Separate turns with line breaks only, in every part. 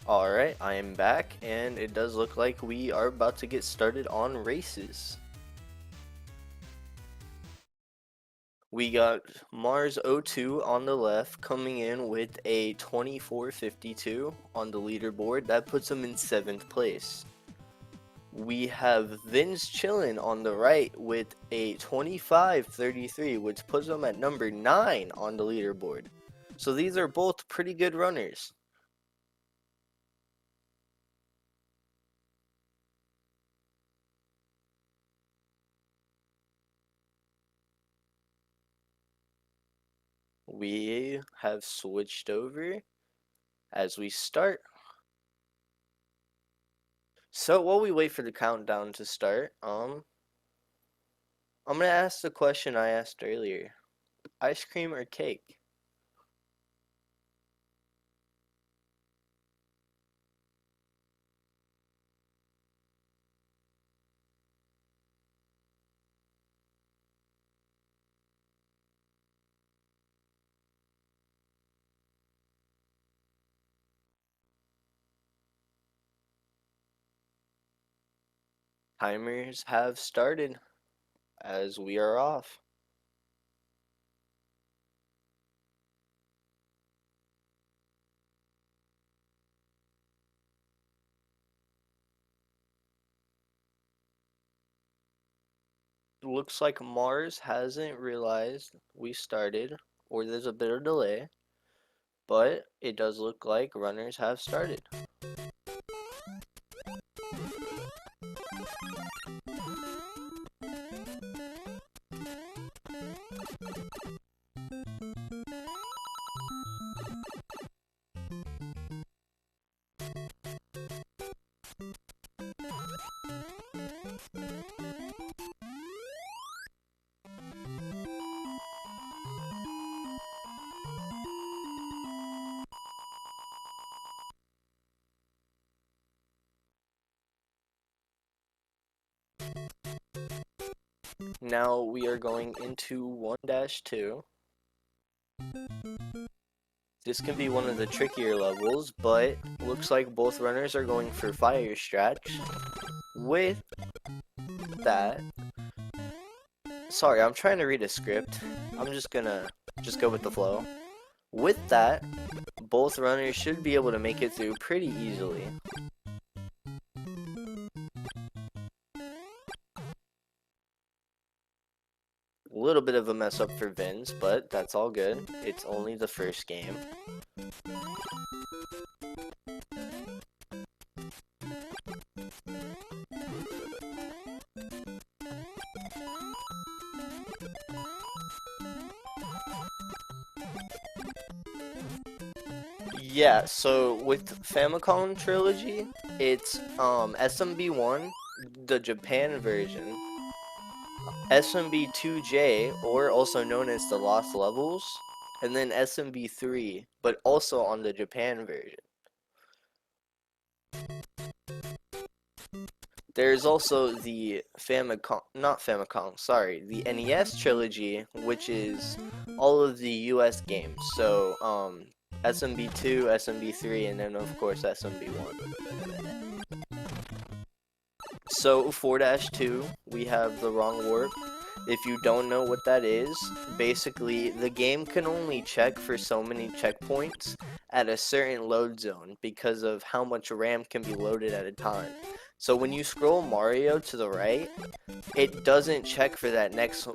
Alright, I am back, and it does look like we are about to get started on races. We got Mars02 on the left coming in with a 24.52 on the leaderboard. That puts him in 7th place. We have vinzchillin on the right with a 25.33, which puts him at number 9 on the leaderboard. So these are both pretty good runners. We have switched over as we start. So while we wait for the countdown to start, I'm gonna ask the question I asked earlier. Ice cream or cake? Timers have started as we are off. Looks like Mars hasn't realized we started, or there's a bit of delay, but it does look like runners have started. Now we are going into 1-2. This can be one of the trickier levels, but looks like both runners are going for fire stretch. With that, sorry, I'm trying to read a script. I'm just gonna go with the flow. With that, both runners should be able to make it through pretty easily. A little bit of a mess up for Vince, but that's all good. It's only the first game. Yeah, so with Famicom Trilogy, it's SMB1, the Japan version, SMB2J, or also known as the Lost Levels, and then SMB3, but also on the Japan version. There's also the the NES trilogy, which is all of the US games. So, SMB2, SMB3, and then of course SMB1. So 4-2, we have the wrong warp. If you don't know what that is, basically the game can only check for so many checkpoints at a certain load zone because of how much RAM can be loaded at a time. So when you scroll Mario to the right, it doesn't check for that next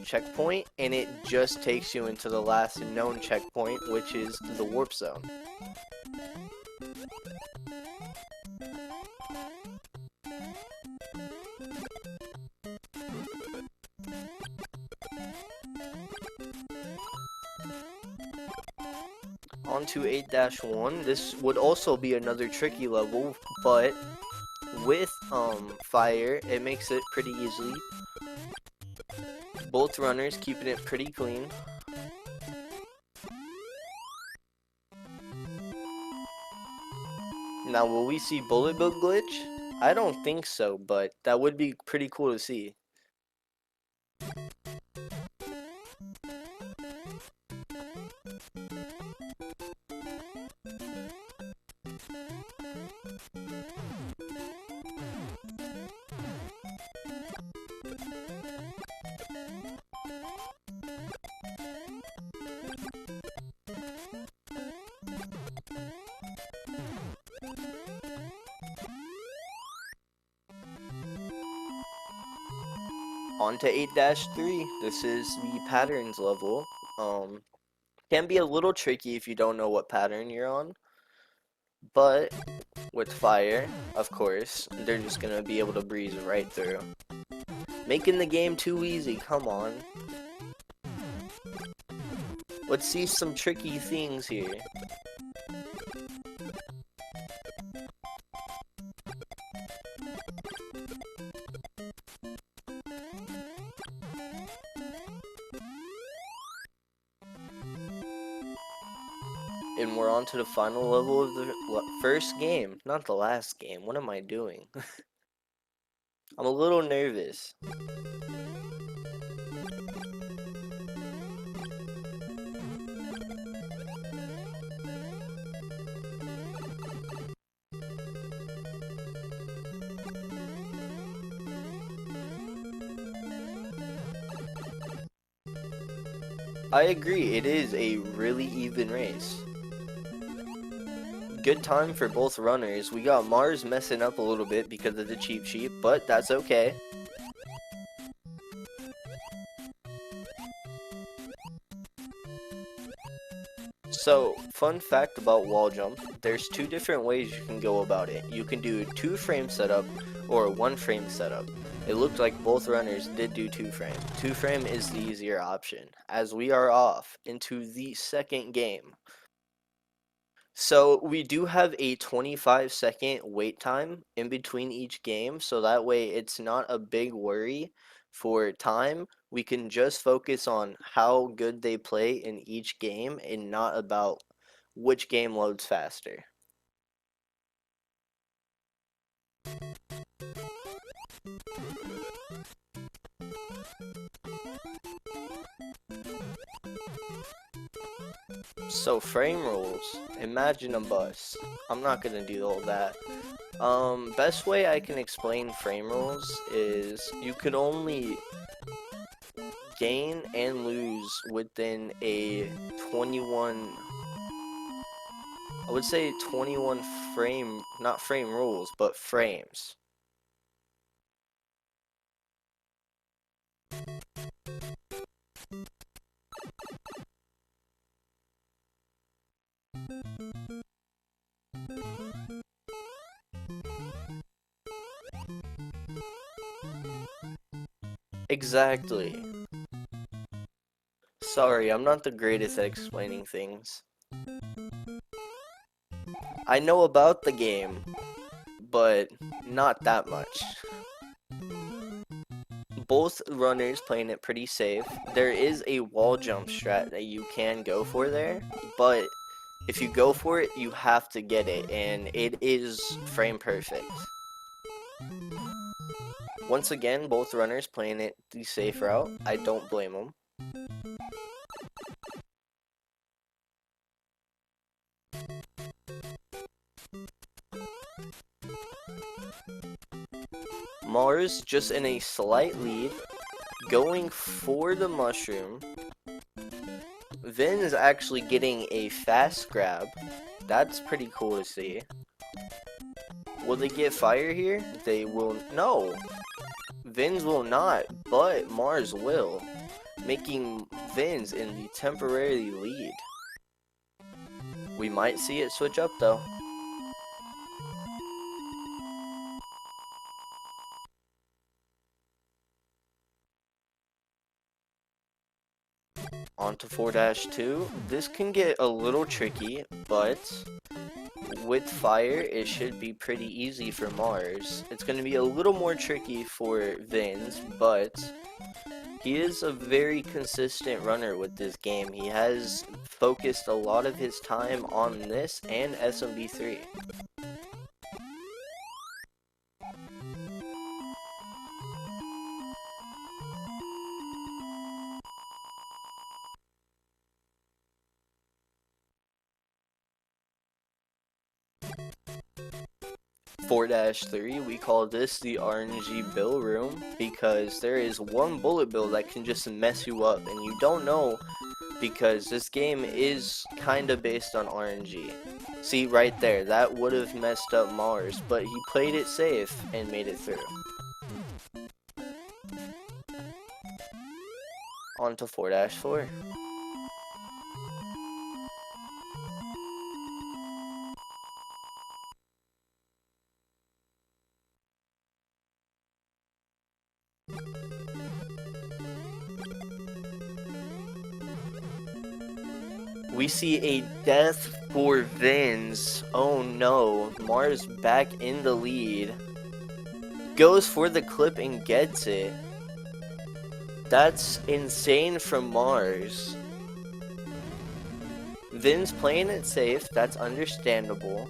checkpoint, and it just takes you into the last known checkpoint, which is the warp zone. On to 8-1. This would also be another tricky level, but with fire, it makes it pretty easily. Both runners keeping it pretty clean. Now, will we see bullet bill glitch? I don't think so, but that would be pretty cool to see. On to 8-3. This is the patterns level. Can be a little tricky if you don't know what pattern you're on, but with fire, of course, they're just gonna be able to breeze right through. Making the game too easy, come on. Let's see some tricky things here. And we're on to the final level of the first game, not the last game. What am I doing? I'm a little nervous. I agree, it is a really even race. Good time for both runners. We got Mars messing up a little bit because of the cheap sheep, but that's okay. So, fun fact about wall jump, there's two different ways you can go about it. You can do a 2-frame setup or a 1-frame setup. It looked like both runners did do 2-frame. 2-frame is the easier option, as we are off into the second game. So we do have a 25-second wait time in between each game, so that way it's not a big worry for time. We can just focus on how good they play in each game and not about which game loads faster. So frame rules, imagine a bus. I'm not gonna do all that. Best way I can explain frame rules is you could only gain and lose within a 21, I would say 21 frame, not frame rules, but frames. Exactly. Sorry, I'm not the greatest at explaining things. I know about the game, but not that much. Both runners playing it pretty safe. There is a wall jump strat that you can go for there, but if you go for it, you have to get it, and it is frame perfect. Once again, both runners playing it the safe route. I don't blame them. Mars just in a slight lead, going for the mushroom. Vin is actually getting a fast grab. That's pretty cool to see. Will they get fire here? They will. No. Vin's will not, but Mars will, making Vin's in the temporary lead. We might see it switch up though. On to 4-2. This can get a little tricky, but with fire, it should be pretty easy for Mars. It's going to be a little more tricky for Vin's, but he is a very consistent runner with this game. He has focused a lot of his time on this and SMB3. (4-3), we call this the RNG bill room because there is one bullet bill that can just mess you up, and you don't know because this game is kinda based on RNG. See right there, that would have messed up Mars, but he played it safe and made it through. On to 4-4. We see a death for Vinz. Oh no, Mars back in the lead. Goes for the clip and gets it. That's insane from Mars. Vinz playing it safe, that's understandable.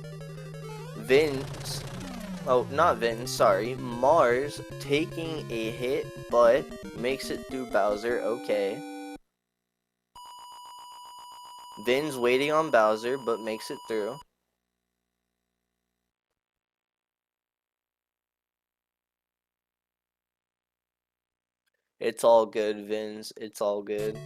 Vinz, oh not Vinz, sorry, Mars taking a hit but makes it through Bowser, okay. Vinz waiting on Bowser, but makes it through. It's all good, Vinz. It's all good.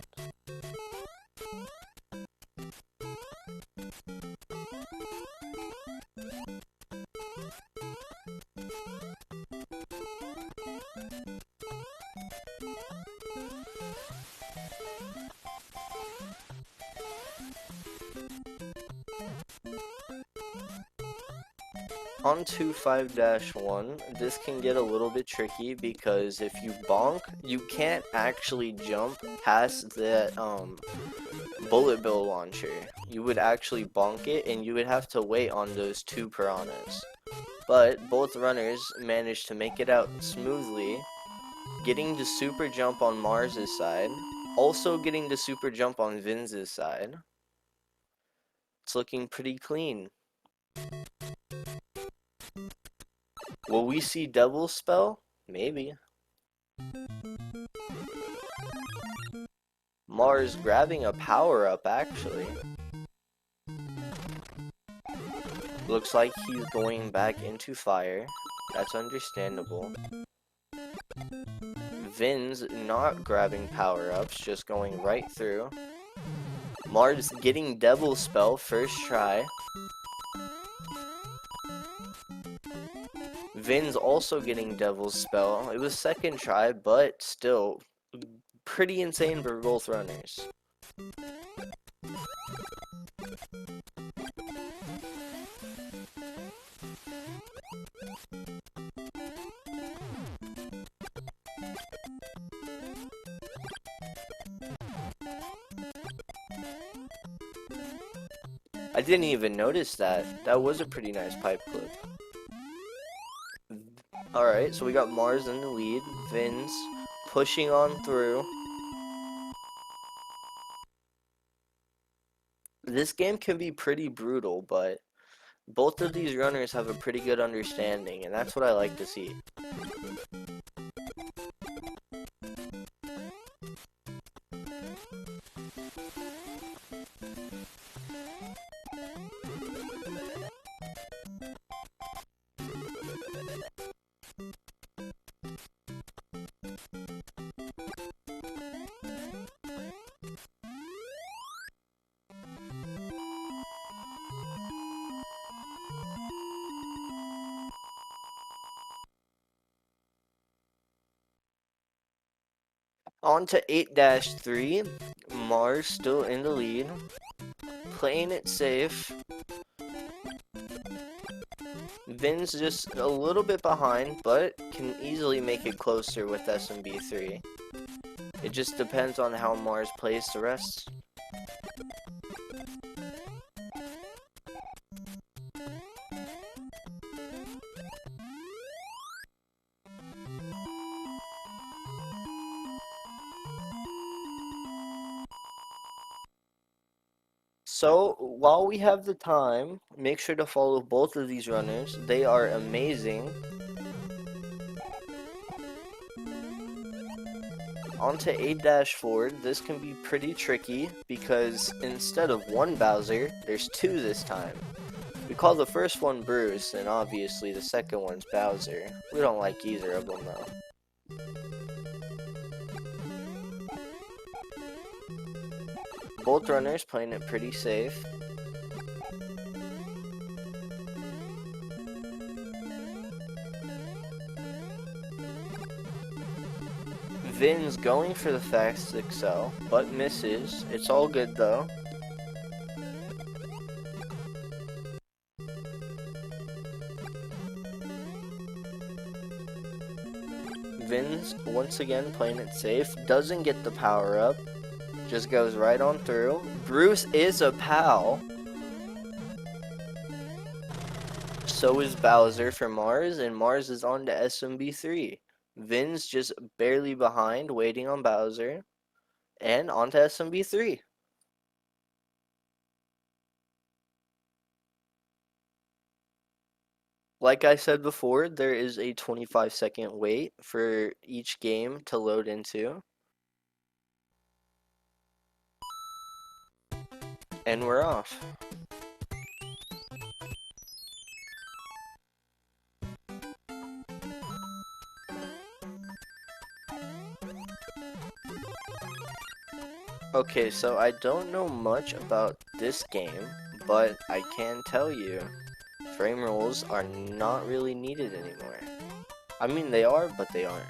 On to 5-1, this can get a little bit tricky because if you bonk, you can't actually jump past the bullet bill launcher. You would actually bonk it and you would have to wait on those 2 piranhas. But both runners managed to make it out smoothly, getting the super jump on Mars's side, also getting the super jump on Vinz's side. It's looking pretty clean. Will we see Devil's Spell? Maybe. Mars grabbing a power-up, actually. Looks like he's going back into fire. That's understandable. Vinz not grabbing power-ups, just going right through. Mars getting Devil's Spell first try. Vinz also getting Devil's Spell. It was second try, but still pretty insane for both runners. I didn't even notice that. That was a pretty nice pipe clip. Alright, so we got Mars in the lead. Vinz pushing on through. This game can be pretty brutal, but both of these runners have a pretty good understanding, and that's what I like to see. On to 8-3, Mars still in the lead, playing it safe. Vin's just a little bit behind, but can easily make it closer with SMB3. It just depends on how Mars plays the rest. So, while we have the time, make sure to follow both of these runners. They are amazing. On to 8-4, this can be pretty tricky because instead of one Bowser, there's 2 this time. We call the first one Bruce, and obviously the second one's Bowser. We don't like either of them though. Both runners playing it pretty safe. Vin's going for the fast excel, but misses. It's all good though. Vin's once again playing it safe, doesn't get the power up, just goes right on through. Bruce is a pal. So is Bowser for Mars, and Mars is on to SMB3. Vin's just barely behind, waiting on Bowser, and on to SMB3. Like I said before, there is a 25-second wait for each game to load into. And we're off. Okay, so I don't know much about this game, but I can tell you, frame rules are not really needed anymore. I mean, they are, but they aren't.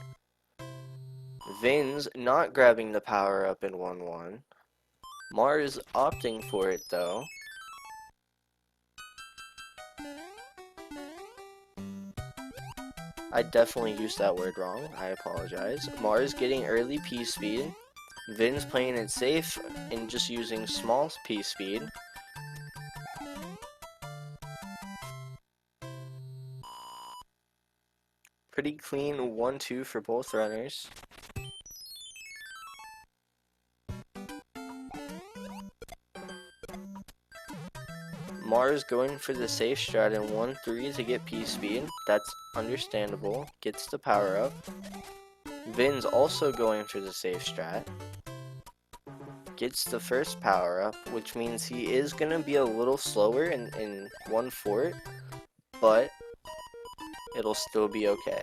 Vin's not grabbing the power up in 1-1. Mars opting for it though. I definitely used that word wrong. I apologize. Mars getting early P speed. Vin's playing it safe and just using small P speed. Pretty clean 1-2 for both runners. Mars going for the safe strat in 1-3 to get P speed. That's understandable. Gets the power up. Vin's also going for the safe strat. Gets the first power up, which means he is going to be a little slower in 1 fort, but it'll still be okay.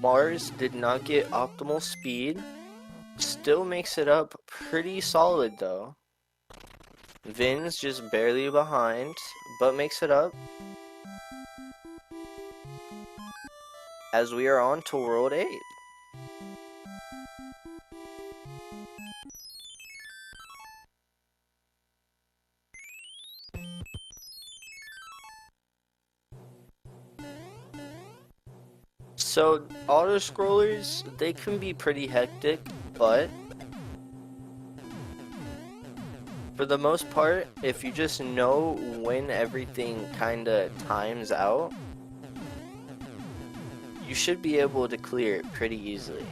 Mars did not get optimal speed, still makes it up pretty solid though. Vin's just barely behind, but makes it up. As we are on to World 8. So, auto-scrollers, they can be pretty hectic, but for the most part, if you just know when everything kinda times out, you should be able to clear it pretty easily.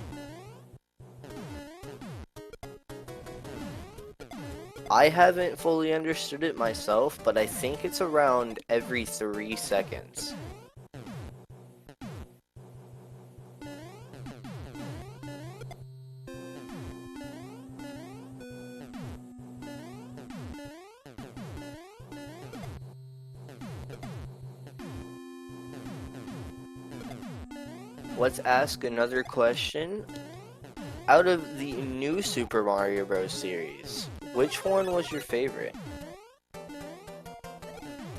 I haven't fully understood it myself, but I think it's around every 3 seconds. Let's ask another question. Out of the new Super Mario Bros. Series, which one was your favorite?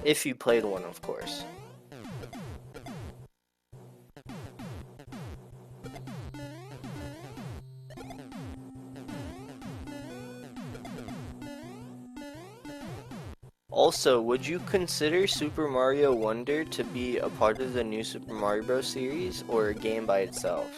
If you played one, of course. Also, would you consider Super Mario Wonder to be a part of the new Super Mario Bros. Series, or a game by itself?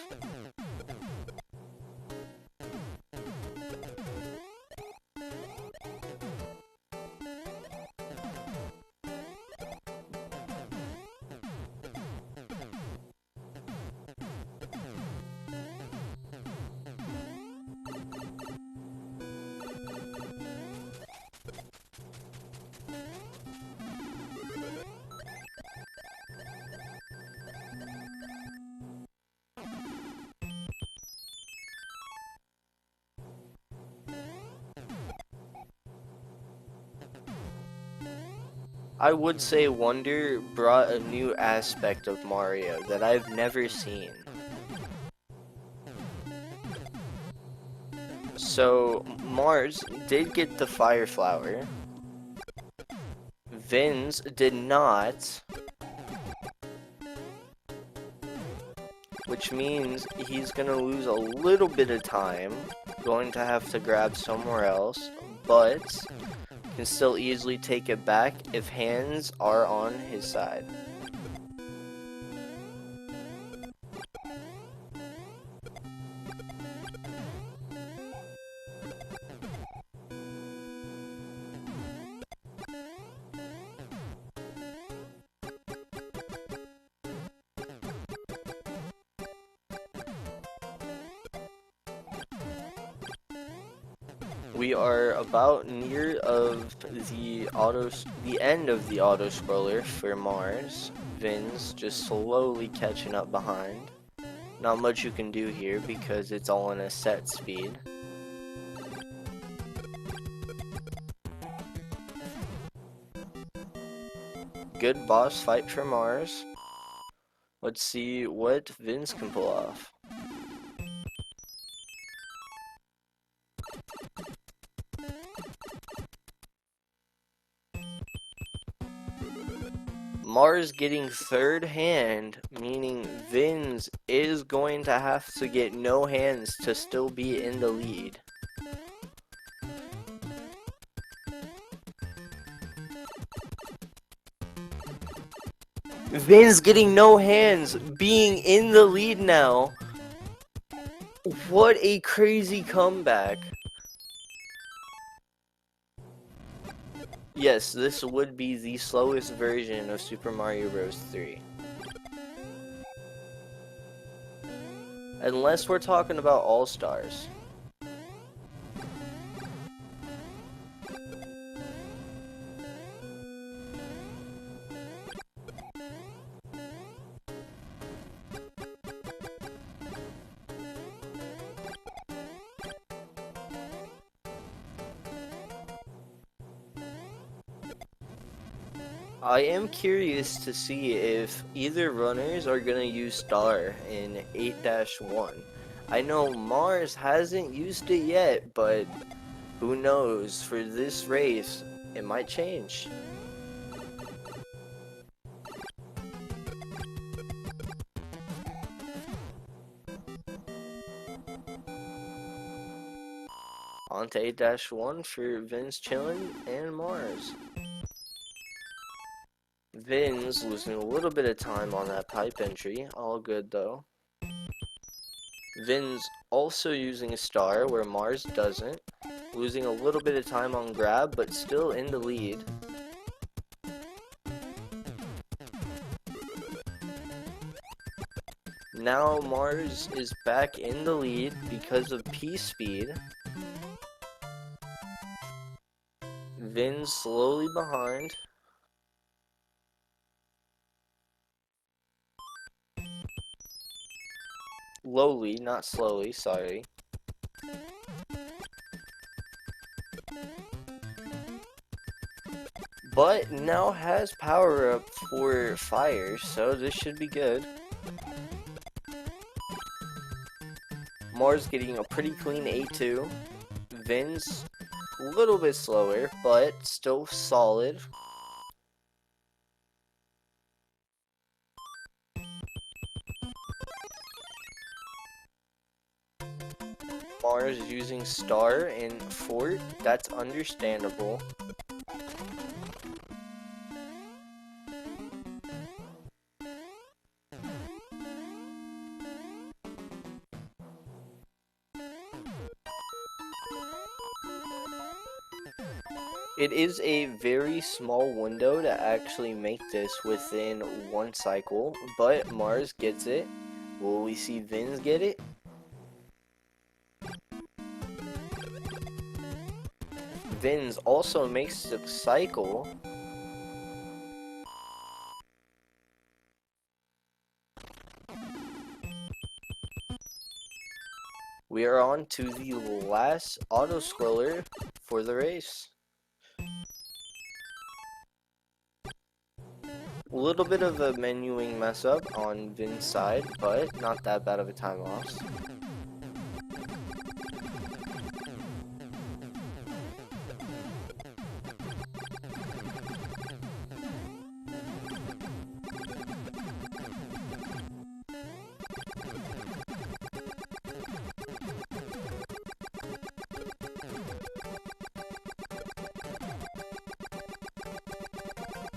I would say Wonder brought a new aspect of Mario that I've never seen. So, Mars did get the Fire Flower. Vinz did not. Which means he's gonna lose a little bit of time. Going to have to grab somewhere else. But can still easily take it back if hands are on his side. We are about near of the end of the auto scroller for Mars. Vin's just slowly catching up behind. Not much you can do here because it's all in a set speed. Good boss fight for Mars. Let's see what Vince can pull off. Mars getting third hand, meaning Vinz is going to have to get no hands to still be in the lead. Vinz getting no hands, being in the lead now. What a crazy comeback. Yes, this would be the slowest version of Super Mario Bros. 3. Unless we're talking about All-Stars. I am curious to see if either runners are going to use Star in 8-1. I know Mars hasn't used it yet, but who knows, for this race, it might change. On to 8-1 for vinzchillin and Mars. Vin's losing a little bit of time on that pipe entry, all good though. Vin's also using a star where Mars doesn't, losing a little bit of time on grab but still in the lead. Now Mars is back in the lead because of P speed. Vin's slowly behind. Lowly, not slowly, sorry. But now has power up for fire, so this should be good. Mars getting a pretty clean 8-2. Vin's a little bit slower, but still solid. Mars using Star and Fort, that's understandable. It is a very small window to actually make this within one cycle, but Mars gets it. Will we see Vinz get it? Vinz also makes the cycle. We are on to the last auto scroller for the race. A little bit of a menuing mess up on Vin's side, but not that bad of a time loss.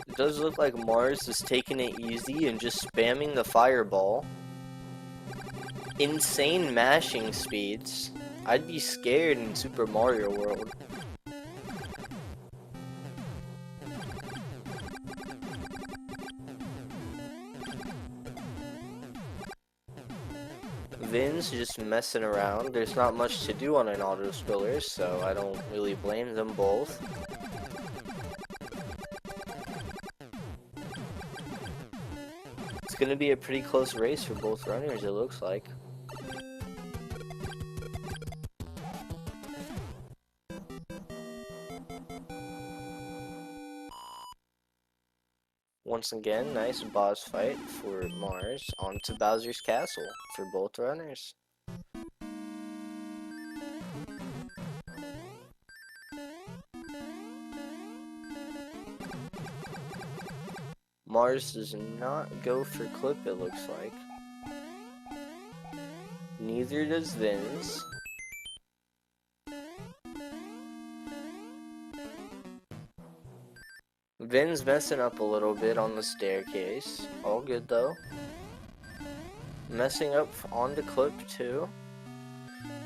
It does look like Mars is taking it easy and just spamming the fireball. Insane mashing speeds. I'd be scared in Super Mario World. Vin's just messing around. There's not much to do on an auto spiller, so I don't really blame them both. It's gonna be a pretty close race for both runners, it looks like. Once again, nice boss fight for Mars onto Bowser's Castle for both runners. Mars does not go for clip, it looks like. Neither does Vin's. Vin's messing up a little bit on the staircase. All good though. Messing up on the clip too.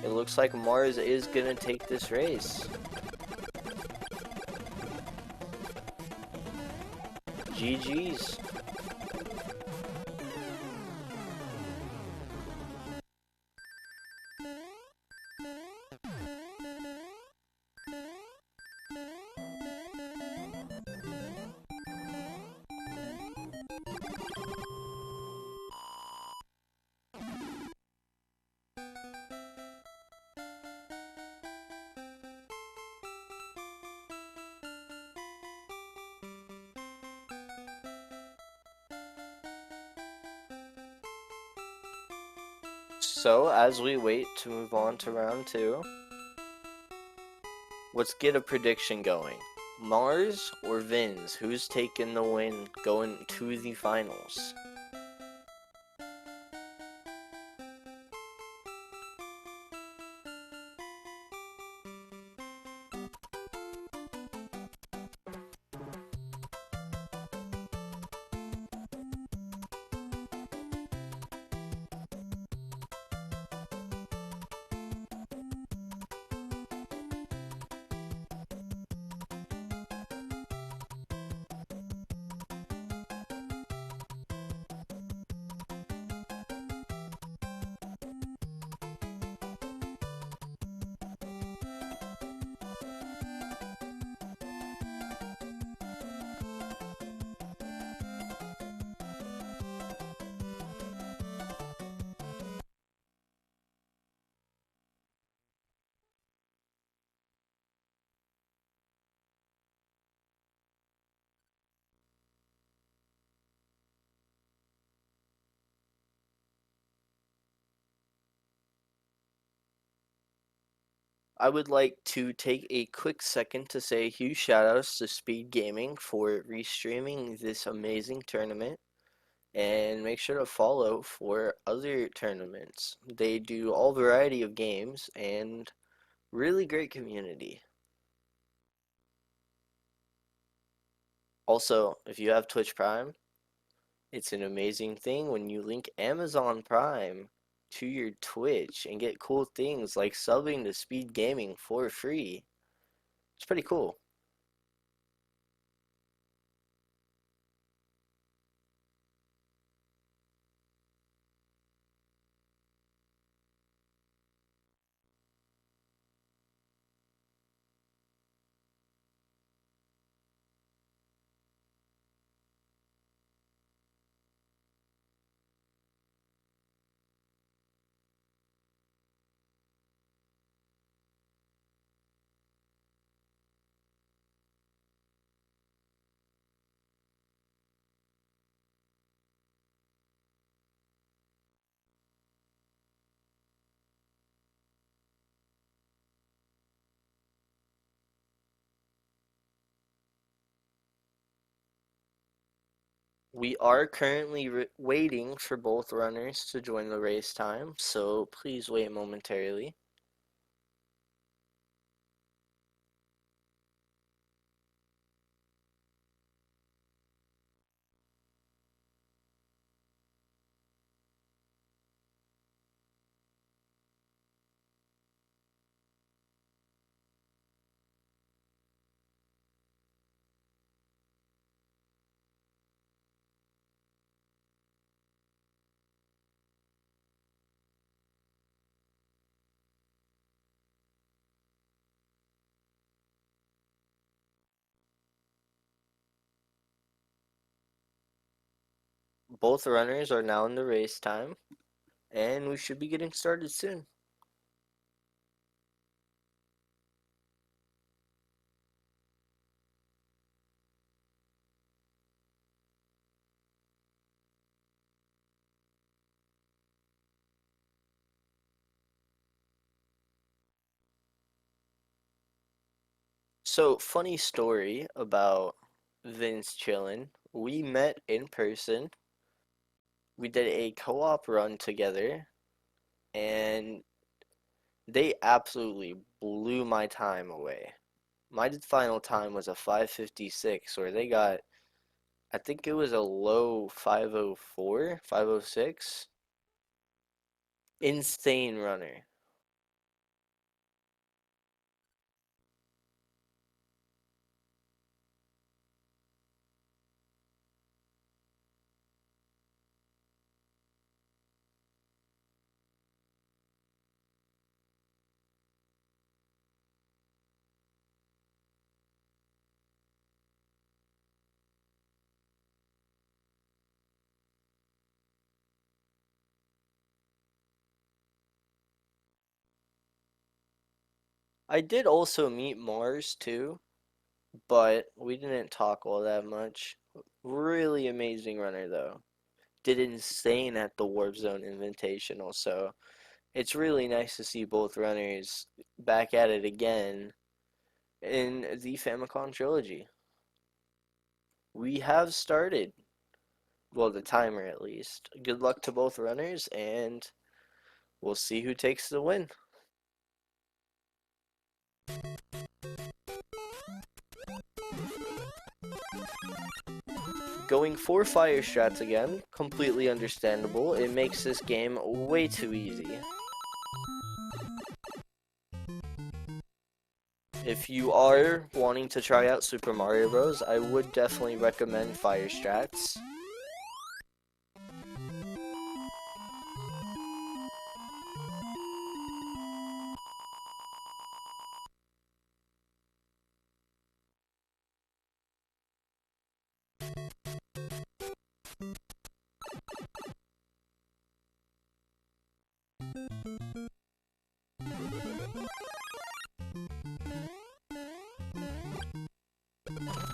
It looks like Mars is gonna take this race. GG's. So, as we wait to move on to round 2, let's get a prediction going. Mars or Vin's? Who's taking the win going to the finals? I would like to take a quick second to say huge shoutouts to SpeedGaming for restreaming this amazing tournament, and make sure to follow for other tournaments. They do all variety of games and really great community. Also, if you have Twitch Prime, it's an amazing thing when you link Amazon Prime to your Twitch and get cool things like subbing to SpeedGaming for free. It's pretty cool. We are currently waiting for both runners to join the race time, so please wait momentarily. Both runners are now in the race time, and we should be getting started soon. So, funny story about vinzchillin. We met in person. We did a co-op run together, and they absolutely blew my time away. My final time was a 5:56, where they got, I think it was a low 5:04, 5:06. Insane runner. I did also meet Mars02, but we didn't talk all that much. Really amazing runner though. Did insane at the Warp Zone Invitational, so it's really nice to see both runners back at it again in the Famicom Trilogy. We have started. Well, the timer at least. Good luck to both runners, and we'll see who takes the win. Going for fire strats again, completely understandable. It makes this game way too easy. If you are wanting to try out Super Mario Bros., I would definitely recommend fire strats.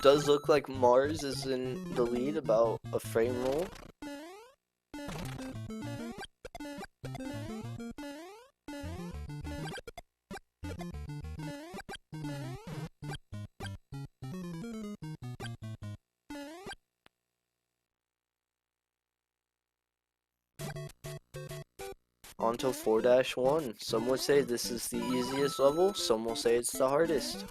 Does look like Mars is in the lead about a frame roll. Onto 4-1. Some would say this is the easiest level, some will say it's the hardest.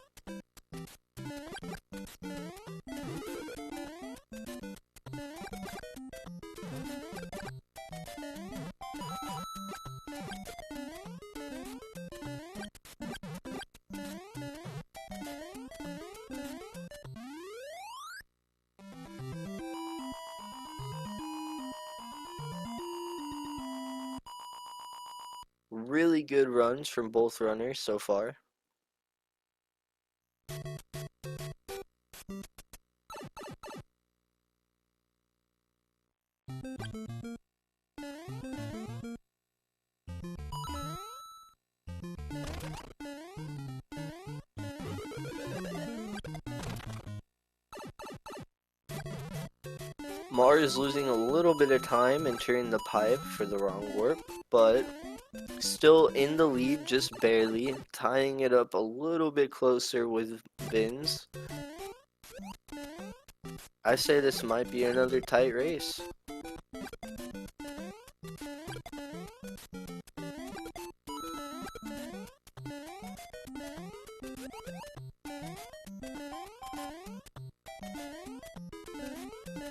Really good runs from both runners so far. Mars is losing a little bit of time entering the pipe for the wrong warp, but still in the lead, just barely, tying it up a little bit closer with Vinz. I say this might be another tight race.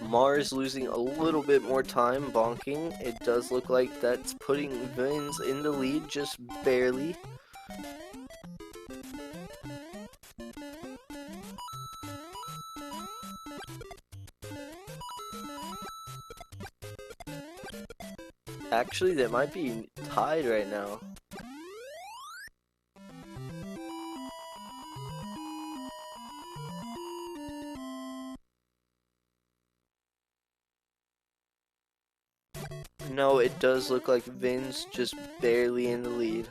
Mars losing a little bit more time bonking. It does look like that's putting Vinz in the lead just barely. Actually, they might be tied right now. No, it does look like Vin's just barely in the lead.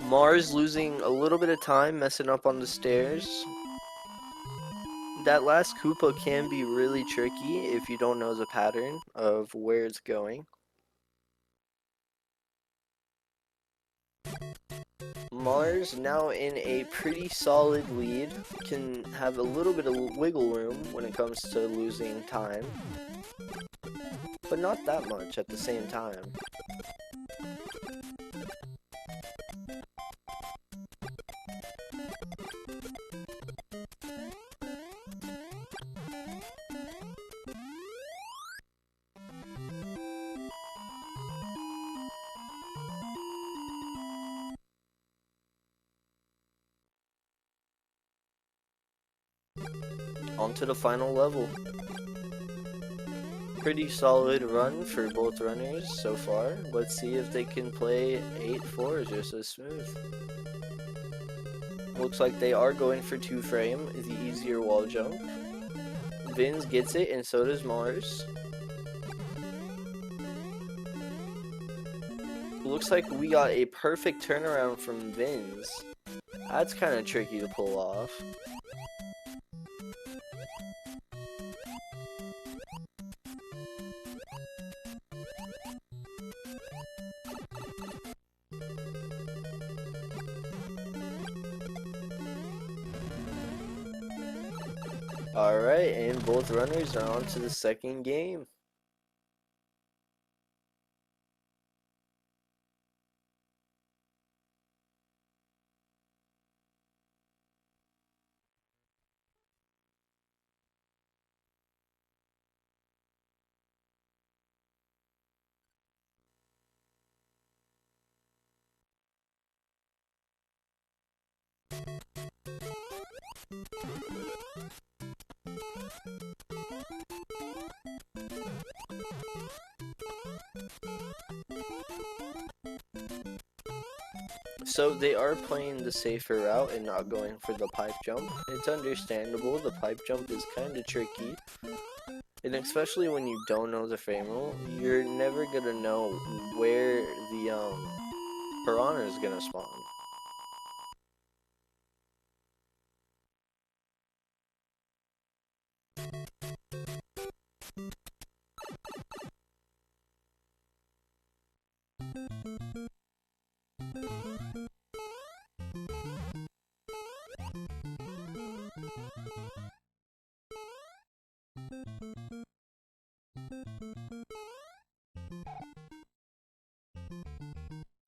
Mars losing a little bit of time, messing up on the stairs. That last Koopa can be really tricky if you don't know the pattern of where it's going. Mars now in a pretty solid lead, can have a little bit of wiggle room when it comes to losing time, but not that much at the same time. On to the final level. Pretty solid run for both runners so far. Let's see if they can play 8-4 just as smooth. Looks like they are going for 2-frame, the easier wall jump. Vinz gets it and so does Mars. Looks like we got a perfect turnaround from Vinz. That's kind of tricky to pull off. Alright, and both runners are on to the second game. So they are playing the safer route and not going for the pipe jump. It's understandable, the pipe jump is kind of tricky. And especially when you don't know the frame rule, you're never gonna know where the piranha is gonna spawn.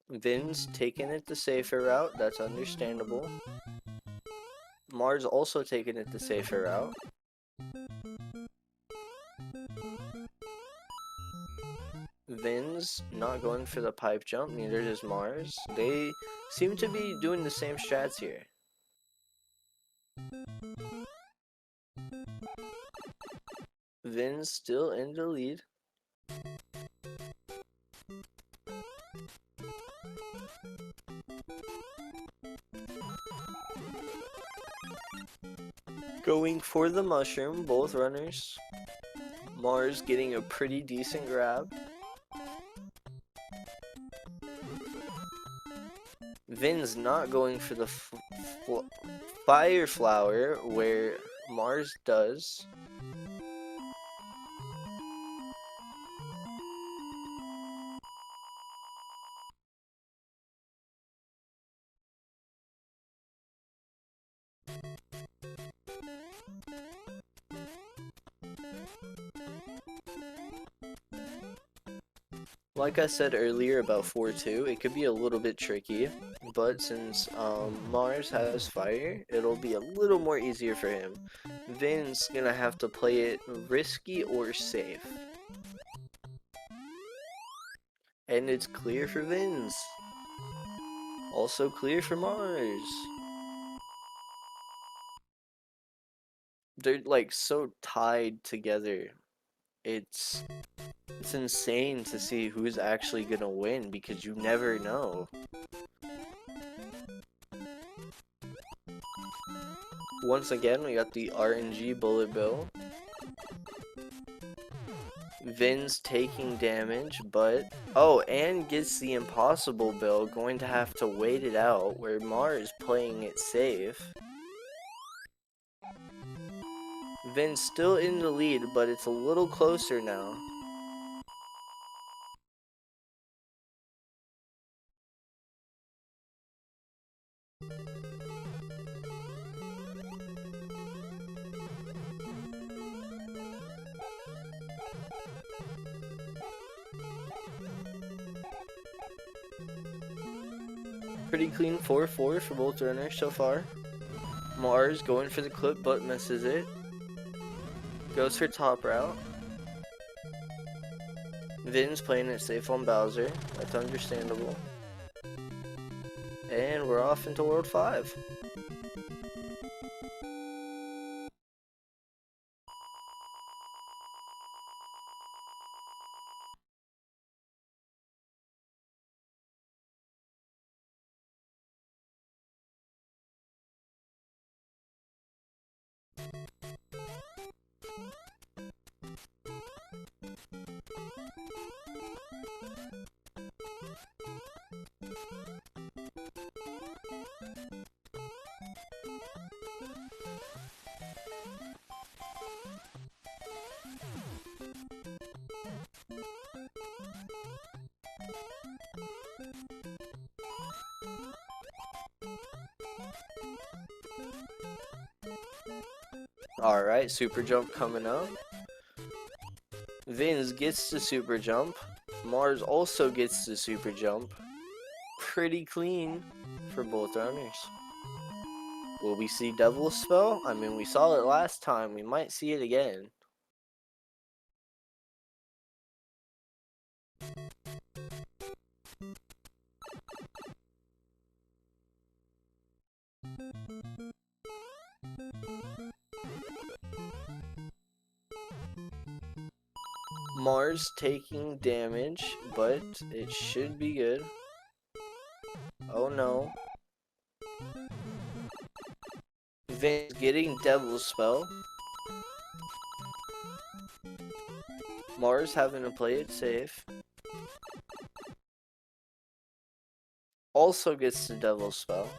Vin's taking it the safer route, that's understandable. Mars also taking it the safer route. Vin's not going for the pipe jump, neither does Mars. They seem to be doing the same strats here. Vin's still in the lead. Going for the mushroom, both runners. Mars getting a pretty decent grab. Vin's not going for the fire flower where Mars does. Like I said earlier about 4-2, it could be a little bit tricky, but since Mars has fire, it'll be a little more easier for him. Vin's gonna have to play it risky or safe. And it's clear for Vin's. Also clear for Mars. They're like so tied together. It's insane to see who's actually gonna win because you never know. Once again, we got the RNG bullet bill. Vin's taking damage, but oh, and gets the impossible bill, going to have to wait it out where Mars playing it safe. Vin's still in the lead, but it's a little closer now. Pretty clean 4-4 for both runners so far. Mars going for the clip but misses it. Goes for top route. Vin's playing it safe on Bowser. That's understandable. And we're off into World 5. Alright, super jump coming up. Vin's gets the super jump. Mars also gets the super jump. Pretty clean for both runners. Will we see Devil's Spell? I mean, we saw it last time. We might see it again. Mars taking damage, but it should be good. Oh no. Vin's getting Devil's Spell. Mars having to play it safe. Also gets the Devil's Spell.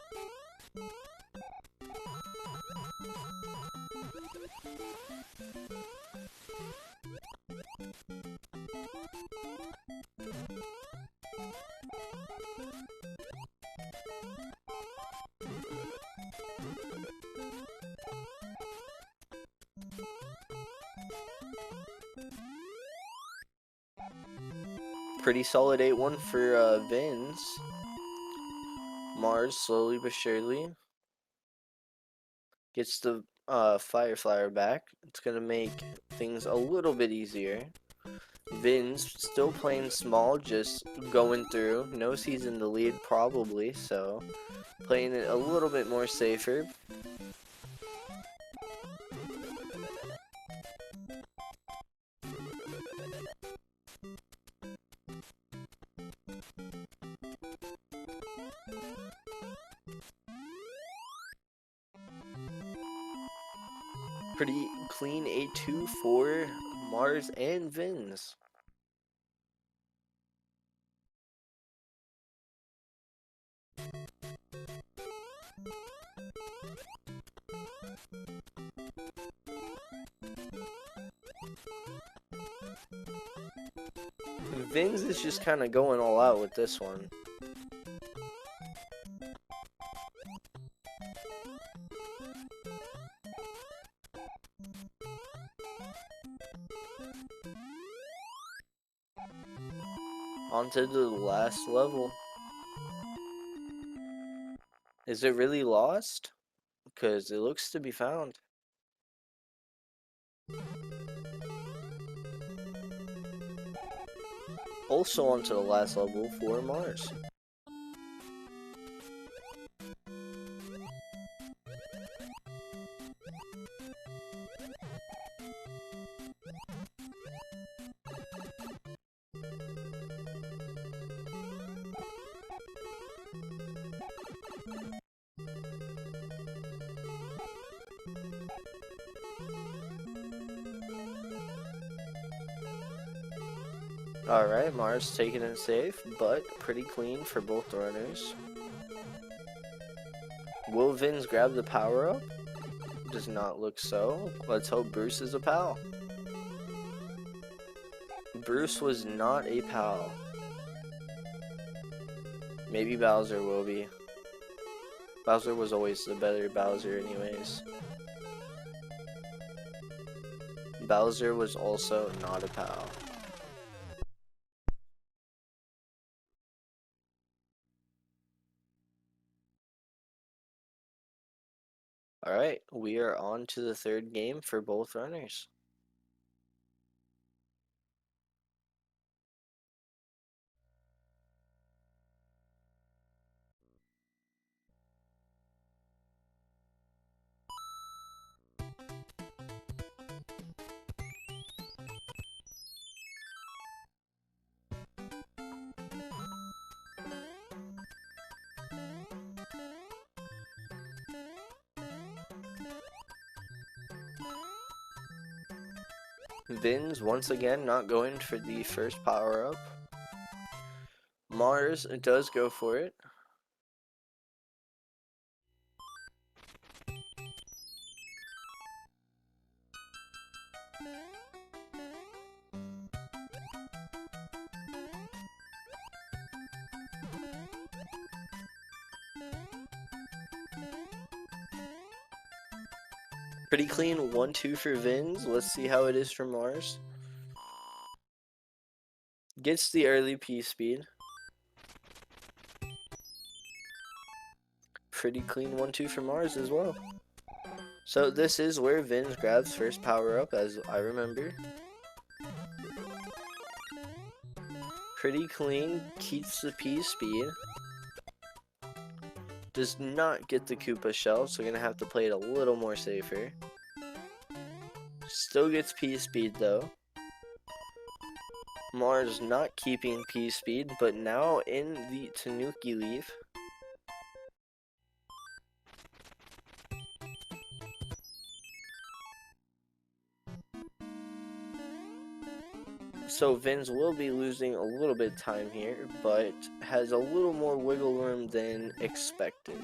Pretty solid 8-1 for Vin's. Mars slowly but surely gets the fire flower back. It's gonna make things a little bit easier. Vin's still playing small, just going through. Knows he's in the lead probably, so playing it a little bit more safer. Pretty clean 8-2 for Mars and Vin's. Vinz is just kind of going all out with this one. On to the last level. Is it really lost? Because it looks to be found. Also onto the last level for Mars. Alright, Mars taking it safe, but pretty clean for both runners. Will Vinz grab the power up? Does not look so. Let's hope Bruce is a pal. Bruce was not a pal. Maybe Bowser will be. Bowser was always the better Bowser anyways. Bowser was also not a pal. Alright, we are on to the third game for both runners. Vinz once again not going for the first power up. Mars does go for it. Pretty clean 1-2 for Vinz. Let's see how it is for Mars. Gets the early P speed. Pretty clean 1-2 for Mars as well. So this is where Vinz grabs first power up, as I remember. Pretty clean, keeps the P speed. Does not get the Koopa shell, so we're gonna have to play it a little more safer. Still gets P speed though. Mars not keeping P speed, but now in the Tanuki leaf. So Vinz will be losing a little bit of time here, but has a little more wiggle room than expected.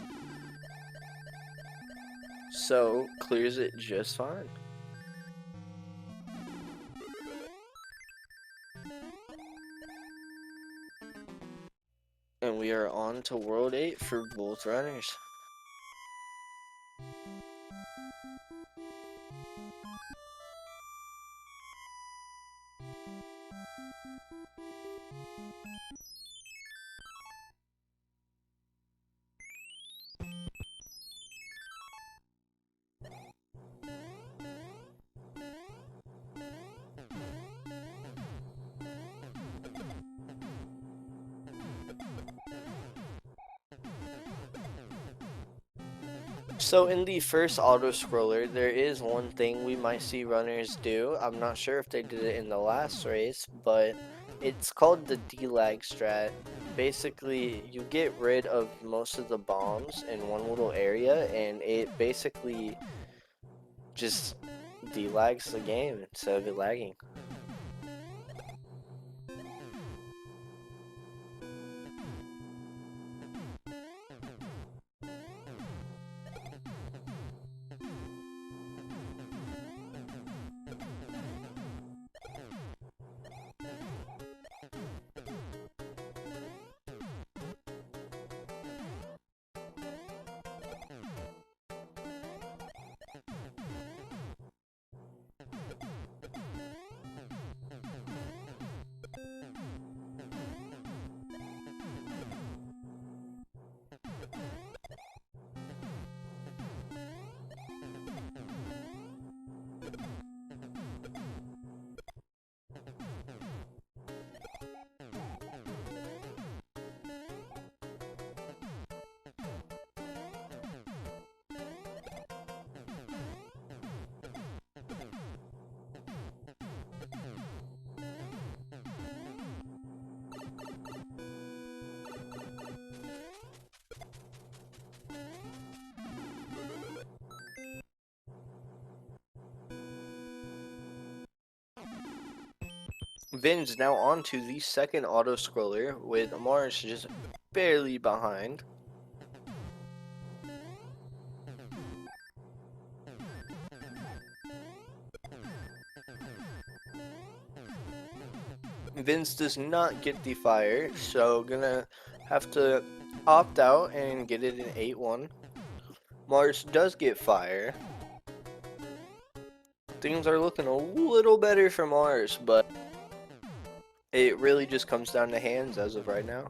So clears it just fine. And we are on to World 8 for both runners. So in the first auto-scroller, there is one thing we might see runners do. I'm not sure if they did it in the last race, but it's called the D-lag strat. Basically, you get rid of most of the bombs in one little area, and it basically just D-lags the game instead of it lagging. Vin's now on to the second auto scroller with Mars just barely behind. Vince does not get the fire, so gonna have to opt out and get it in 8-1. Mars does get fire. Things are looking a little better for Mars, but it really just comes down to hands as of right now.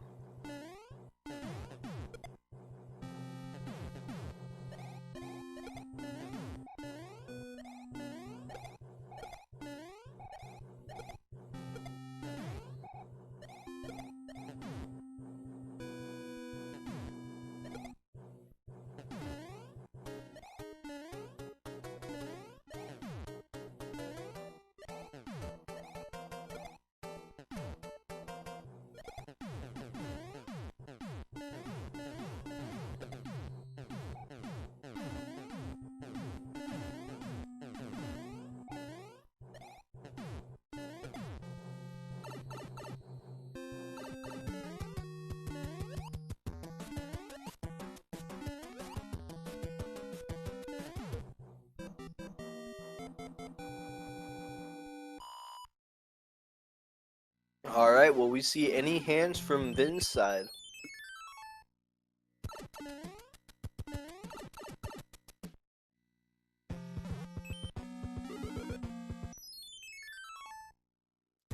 Alright, will we see any hands from Vin's side?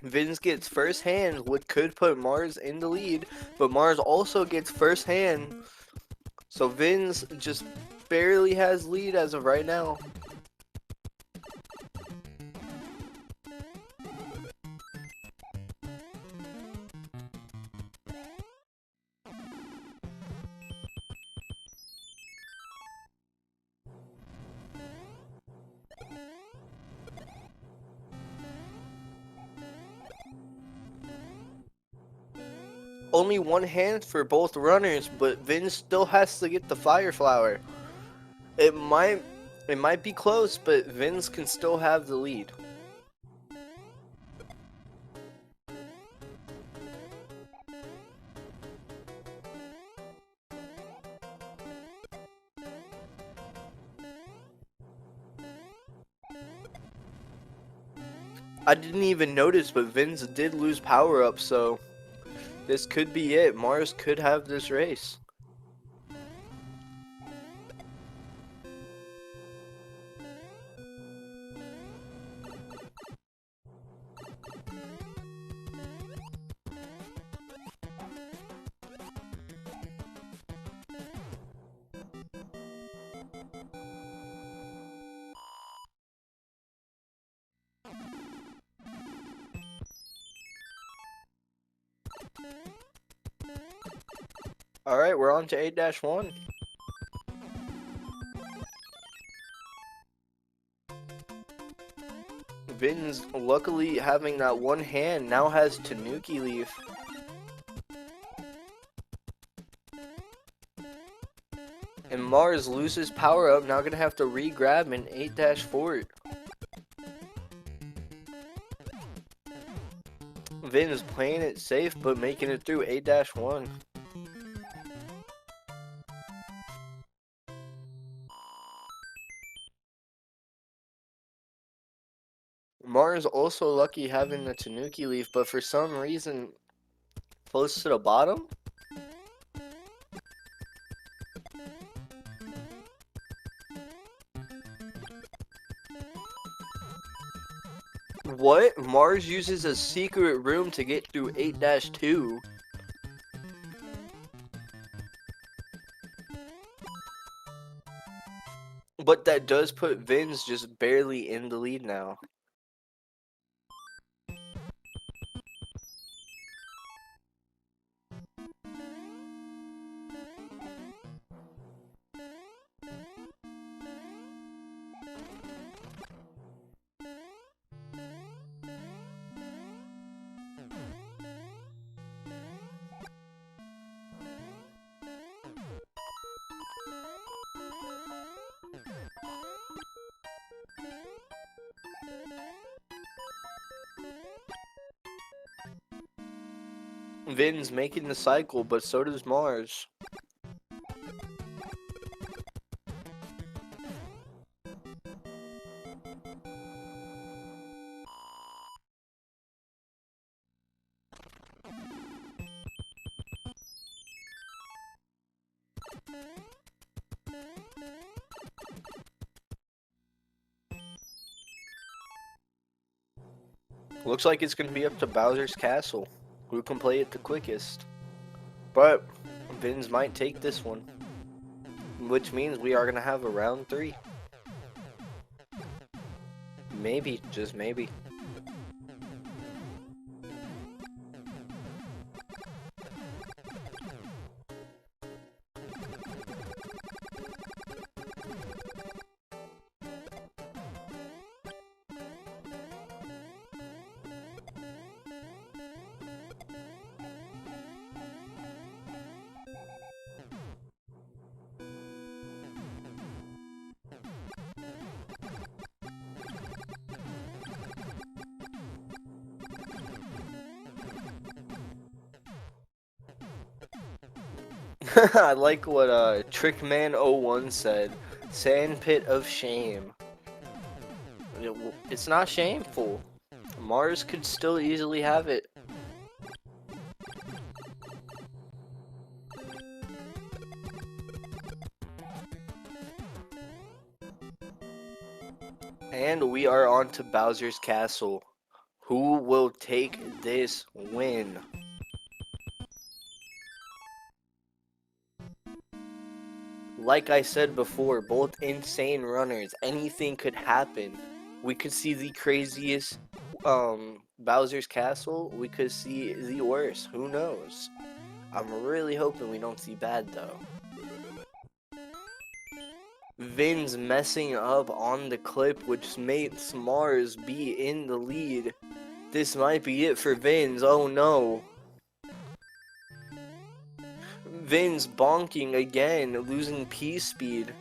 Vin's gets first hand, which could put Mars in the lead, but Mars also gets first hand. So Vin's just barely has lead as of right now. Only one hand for both runners, but Vin still has to get the fire flower. It might be close, but Vin's can still have the lead. I didn't even notice, but Vin's did lose power up, so this could be it. Mars could have this race. Alright, we're on to 8-1. Vin's luckily having that one hand now has Tanuki Leaf. And Mars loses power up, now gonna have to re-grab an 8-4. Vin is playing it safe, but making it through 8-1. Mars also lucky having the Tanuki Leaf, but for some reason, close to the bottom? What? Mars uses a secret room to get through 8-2. But that does put Vin's just barely in the lead now. Vin's making the cycle, but so does Mars. Looks like it's going to be up to Bowser's Castle, who can play it the quickest. But Vin's might take this one, which means we are going to have a round 3. Maybe, just maybe. I like what Trickman01 said. Sandpit of shame. It's not shameful. Mars could still easily have it. And we are on to Bowser's Castle. Who will take this win? Like I said before, both insane runners. Anything could happen. We could see the craziest Bowser's Castle. We could see the worst. Who knows? I'm really hoping we don't see bad though. Vin's messing up on the clip, which makes Mars be in the lead. This might be it for Vin's. Oh no. Vin's bonking again, losing P-speed.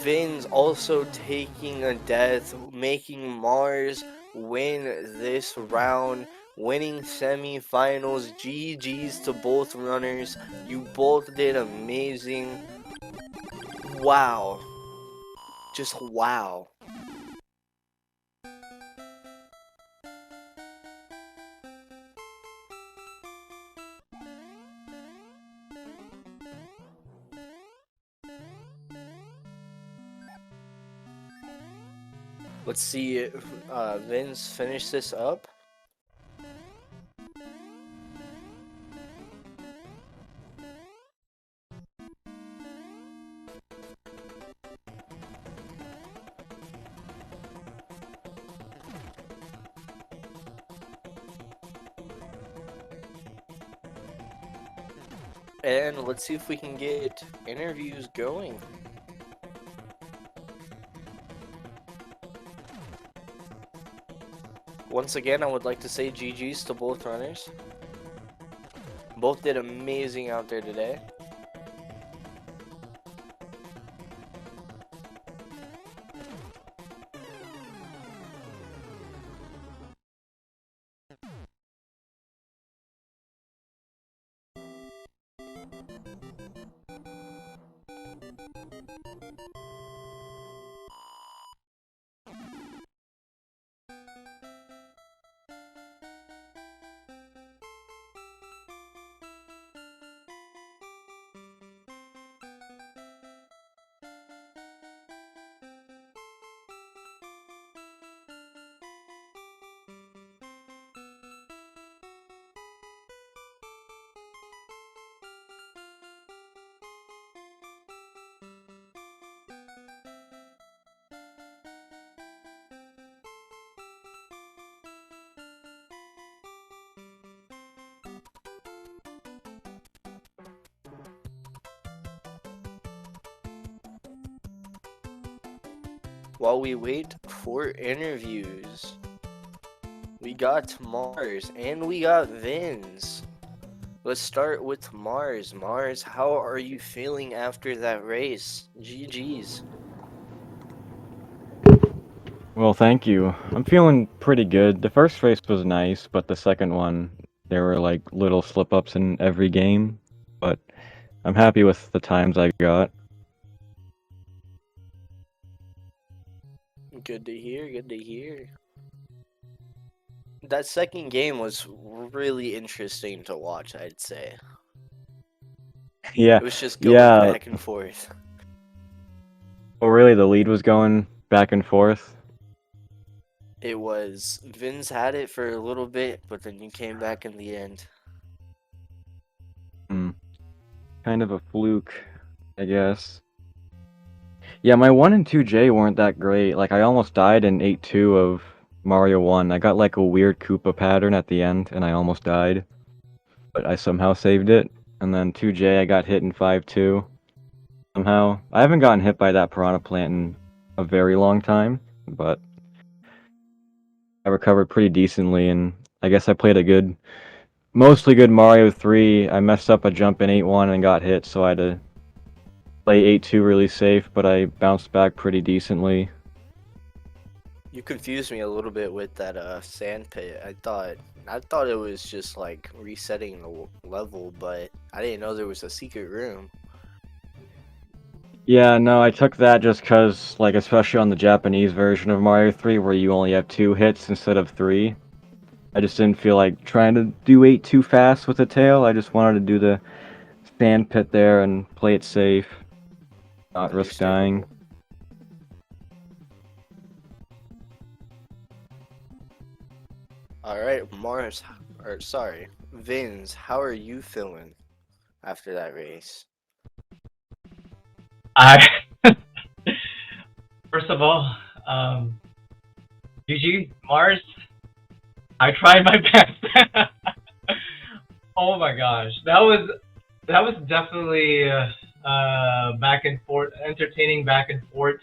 Vin's also taking a death, making Mars win this round, winning semifinals. GG's to both runners. You both did amazing. Wow. Just wow. Let's see Vince finish this up. And let's see if we can get interviews going. Once again, I would like to say GG's to both runners. Both did amazing out there today. While we wait for interviews, we got Mars and we got Vince. Let's start with Mars. Mars, how are you feeling after that race? GG's.
Well, thank you. I'm feeling pretty good. The first race was nice, but the second one, there were like little slip-ups in every game. But I'm happy with the times I got.
Good to hear. Good to hear. That second game was really interesting to watch, I'd say.
Yeah,
It was just going
yeah.
back and forth.
Well, really, the lead was going back and forth.
It was Vin's had it for a little bit, but then you came back in the end.
Hmm. Kind of a fluke, I guess. Yeah, my 1 and 2J weren't that great. Like, I almost died in 8-2 of Mario 1. I got like a weird Koopa pattern at the end, and I almost died. But I somehow saved it. And then 2J, I got hit in 5-2. Somehow. I haven't gotten hit by that piranha plant in a very long time, but I recovered pretty decently, and I guess I played a good, mostly good Mario 3. I messed up a jump in 8-1 and got hit, so I had to play 8-2 really safe, but I bounced back pretty decently.
You confused me a little bit with that sand pit. I thought it was just like resetting the level, but I didn't know there was a secret room.
Yeah, no, I took that just 'cause, like, especially on the Japanese version of Mario 3, where you only have 2 hits instead of 3. I just didn't feel like trying to do 8 too fast with the tail. I just wanted to do the sand pit there and play it safe, not risk dying.
Understandable. All right, Vince, how are you feeling after that race?
I First of all, um, GG Mars. I tried my best. Oh my gosh, that was definitely back and forth, entertaining back and forth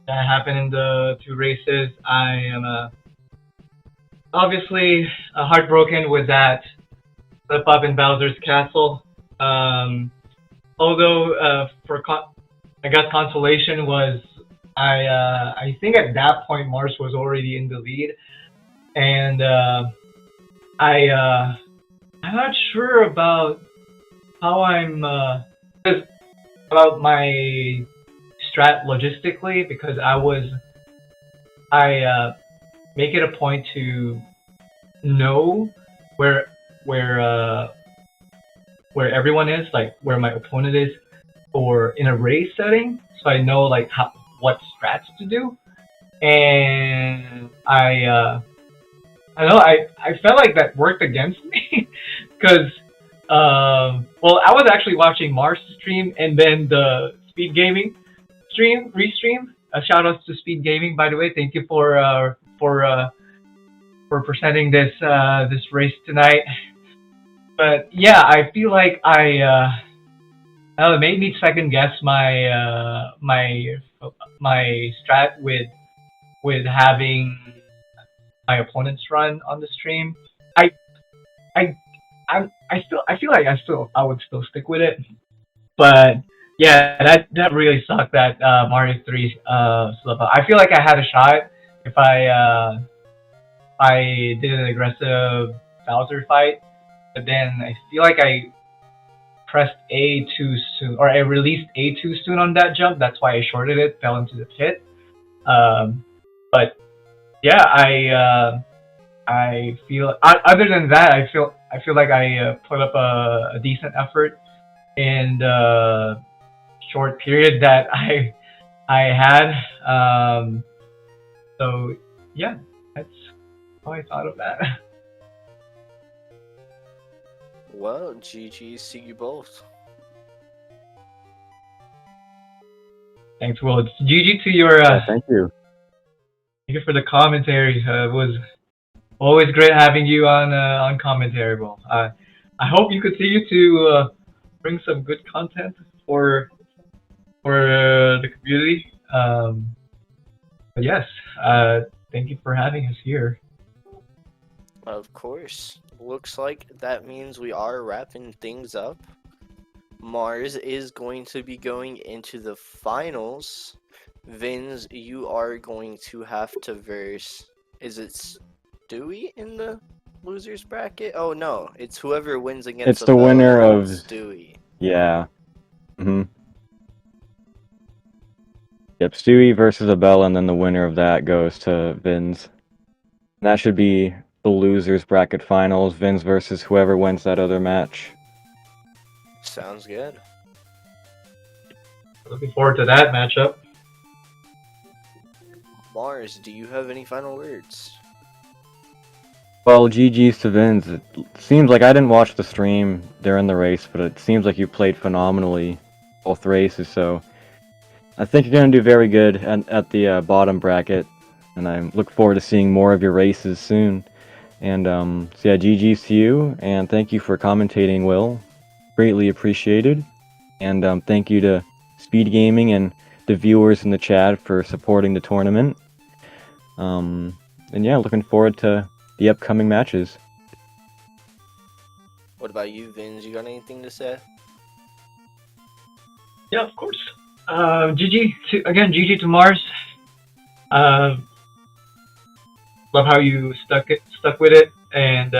that happened in the two races. I am obviously heartbroken with that slip up in Bowser's Castle. Um, although I guess consolation was I think at that point Mars was already in the lead, and I I'm not sure about how about my strat logistically because I make it a point to know where where uh, where everyone is, like where my opponent is, or in a race setting, so I know like what strats to do. And I don't know I felt like that worked against me because well I was actually watching Mars stream and then the Speed Gaming restream. Shout outs to Speed Gaming, by the way. Thank you for presenting this race tonight. But yeah, I feel like it made me second guess my strat with having my opponent's run on the stream. I I I feel like I would still stick with it, but yeah, that really sucked. That Mario 3 slip up. I feel like I had a shot if I did an aggressive Bowser fight, but then I feel like I pressed A too soon, or I released A too soon on that jump. That's why I shorted it, fell into the pit. Um, but yeah, I feel other than that, I feel like I put up a decent effort in the short period that I had. So yeah, that's how I thought of that.
Well, GG, see you both.
Thanks, Will. It's GG to your
Yeah, thank you.
thank you for the commentary. It was always great having you on commentary, Will. I hope you continue to bring some good content for the community. But yes, thank you for having us here.
Of course. Looks like that means we are wrapping things up. Mars is going to be going into the finals Vinz, you are going to have to verse. Is it Stewie in the losers bracket? Oh no, it's whoever wins against
It's the winner
Abella
of
and Stewie.
yeah. Yep, Stewie versus Abella, and then the winner of that goes to Vinz. That should be the losers bracket finals. Vinz versus whoever wins that other match.
Sounds good.
Looking forward to that matchup.
Mars, do you have any final words?
Well, GG's to Vinz. It seems like I didn't watch the stream during the race, but it seems like you played phenomenally both races, so I think you're going to do very good at the bottom bracket, and I look forward to seeing more of your races soon. And so yeah, GG's to you, and thank you for commentating, Will. Greatly appreciated. And thank you to SpeedGaming and the viewers in the chat for supporting the tournament. And yeah, looking forward to the upcoming matches.
What about you, Vinz? You got anything to say?
Yeah, of course. GG to Mars. Love how you stuck with it and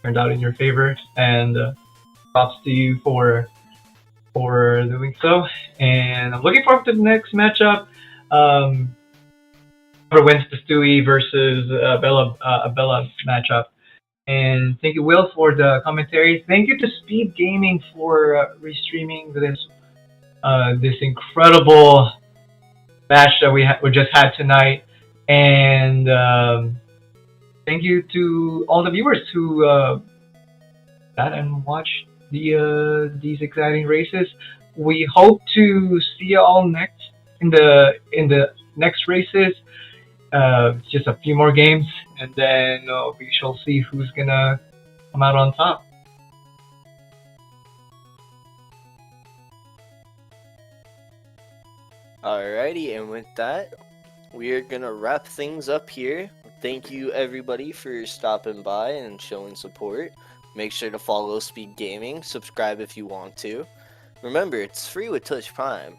turned out in your favor. And props to you for doing so. And I'm looking forward to the next matchup. Whoever wins the Stewie versus Bella matchup. And thank you, Will, for the commentary. Thank you to SpeedGaming for restreaming this incredible match that we just had tonight. And thank you to all the viewers who sat and watched these exciting races. We hope to see you all next in the next races. Just a few more games, and then we shall see who's gonna come out on top.
Alrighty, and with that, we are gonna wrap things up here. Thank you everybody for stopping by and showing support. Make sure to follow SpeedGaming, subscribe if you want to. Remember, it's free with Touch Prime.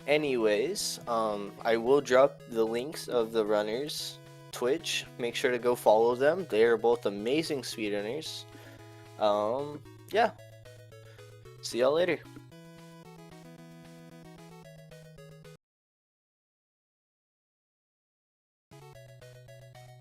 Anyways, I will drop the links of the runners' Twitch. Make sure to go follow them. They are both amazing speedrunners. Yeah. See y'all later.